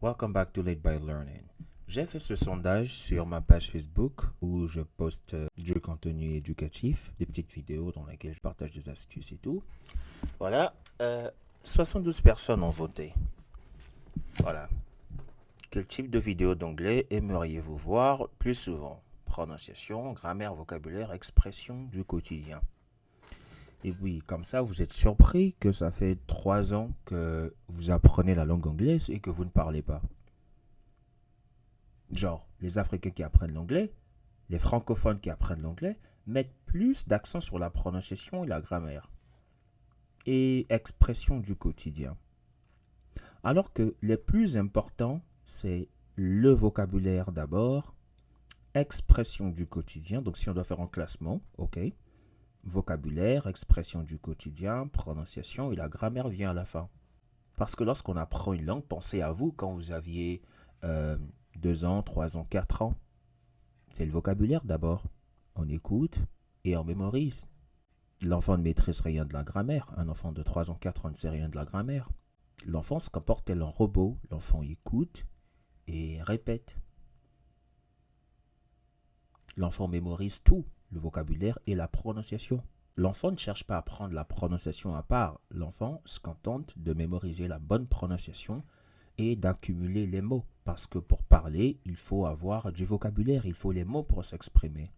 Welcome back to Late by Learning. J'ai fait ce sondage sur ma page Facebook où je poste du contenu éducatif, des petites vidéos dans lesquelles je partage des astuces et tout. Voilà, 72 personnes ont voté. Voilà. Quel type de vidéo d'anglais aimeriez-vous voir plus souvent? Prononciation, grammaire, vocabulaire, expression du quotidien. Et oui, comme ça, vous êtes surpris que ça fait 3 ans que vous apprenez la langue anglaise et que vous ne parlez pas. Genre, les Africains qui apprennent l'anglais, les francophones qui apprennent l'anglais, mettent plus d'accent sur la prononciation et la grammaire. Et expression du quotidien. Alors que les plus importants, c'est le vocabulaire d'abord, expression du quotidien, donc si on doit faire un classement, ok, vocabulaire, expression du quotidien, prononciation et la grammaire vient à la fin. Parce que lorsqu'on apprend une langue, pensez à vous quand vous aviez 2 ans, 3 ans, 4 ans. C'est le vocabulaire d'abord. On écoute et on mémorise. L'enfant ne maîtrise rien de la grammaire. Un enfant de 3 ans, 4 ans ne sait rien de la grammaire. L'enfant se comporte tel un robot. L'enfant écoute et répète. L'enfant mémorise tout, le vocabulaire et la prononciation. L'enfant ne cherche pas à apprendre la prononciation à part. L'enfant se contente de mémoriser la bonne prononciation et d'accumuler les mots. Parce que pour parler, il faut avoir du vocabulaire, il faut les mots pour s'exprimer.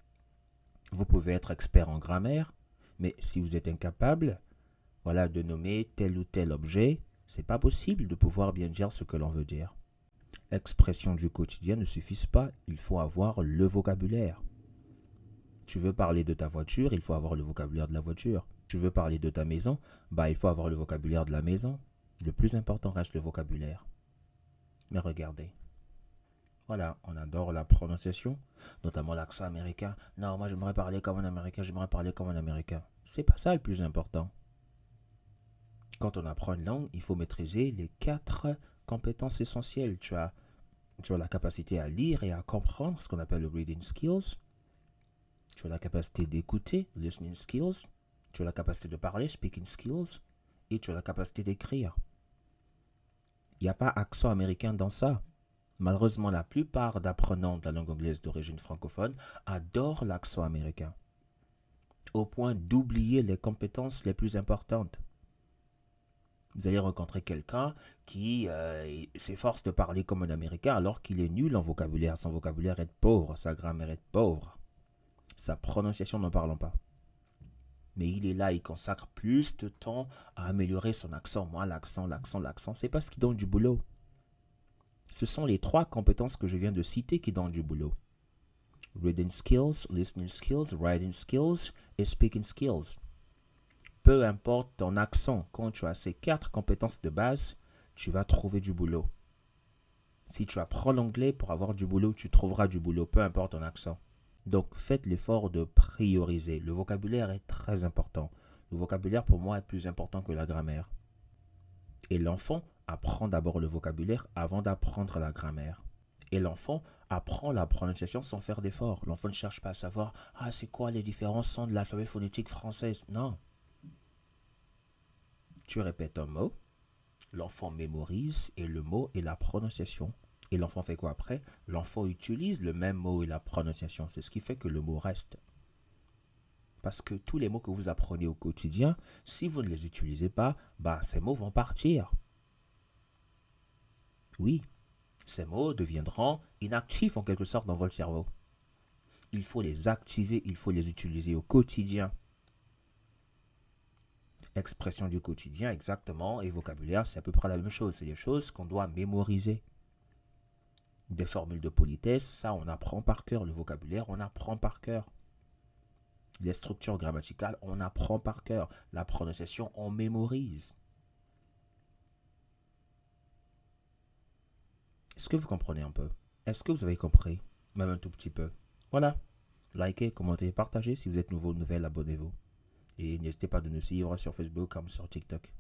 Vous pouvez être expert en grammaire, mais si vous êtes incapable, voilà, de nommer tel ou tel objet, c'est pas possible de pouvoir bien dire ce que l'on veut dire. Expressions du quotidien ne suffisent pas, il faut avoir le vocabulaire. Tu veux parler de ta voiture, il faut avoir le vocabulaire de la voiture. Tu veux parler de ta maison, il faut avoir le vocabulaire de la maison. Le plus important reste le vocabulaire. Mais regardez. Voilà, on adore la prononciation, notamment l'accent américain. Non, moi j'aimerais parler comme un américain, j'aimerais parler comme un américain. C'est pas ça le plus important. Quand on apprend une langue, il faut maîtriser les 4 compétences essentielles. Tu as la capacité à lire et à comprendre, ce qu'on appelle le reading skills. Tu as la capacité d'écouter, listening skills. Tu as la capacité de parler, speaking skills. Et tu as la capacité d'écrire. Il n'y a pas accent américain dans ça. Malheureusement, la plupart d'apprenants de la langue anglaise d'origine francophone adorent l'accent américain, au point d'oublier les compétences les plus importantes. Vous allez rencontrer quelqu'un qui s'efforce de parler comme un Américain alors qu'il est nul en vocabulaire. Son vocabulaire est pauvre, sa grammaire est pauvre, sa prononciation n'en parlons pas. Mais il est là, il consacre plus de temps à améliorer son accent. Moi, l'accent, c'est pas ce qui donne du boulot. Ce sont les 3 compétences que je viens de citer qui donnent du boulot. Reading skills, listening skills, writing skills et speaking skills. Peu importe ton accent, quand tu as ces 4 compétences de base, tu vas trouver du boulot. Si tu apprends l'anglais pour avoir du boulot, tu trouveras du boulot, peu importe ton accent. Donc faites l'effort de prioriser. Le vocabulaire est très important. Le vocabulaire pour moi est plus important que la grammaire. Et l'enfant apprend d'abord le vocabulaire avant d'apprendre la grammaire. Et l'enfant apprend la prononciation sans faire d'effort. L'enfant ne cherche pas à savoir « c'est quoi les différents sons de l'alphabet phonétique française ?» Non. Tu répètes un mot, l'enfant mémorise et le mot et la prononciation. Et l'enfant fait quoi après? L'enfant utilise le même mot et la prononciation. C'est ce qui fait que le mot reste. Parce que tous les mots que vous apprenez au quotidien, si vous ne les utilisez pas, ces mots vont partir. Oui, ces mots deviendront inactifs en quelque sorte dans votre cerveau. Il faut les activer, il faut les utiliser au quotidien. Expression du quotidien, exactement, et vocabulaire, c'est à peu près la même chose. C'est des choses qu'on doit mémoriser. Des formules de politesse, ça on apprend par cœur. Le vocabulaire, on apprend par cœur. Les structures grammaticales, on apprend par cœur. La prononciation, on mémorise. Est-ce que vous comprenez un peu? Est-ce que vous avez compris? Même un tout petit peu. Voilà. Likez, commentez, partagez. Si vous êtes nouveau, nouvelle, abonnez-vous. Et n'hésitez pas de nous suivre sur Facebook comme sur TikTok.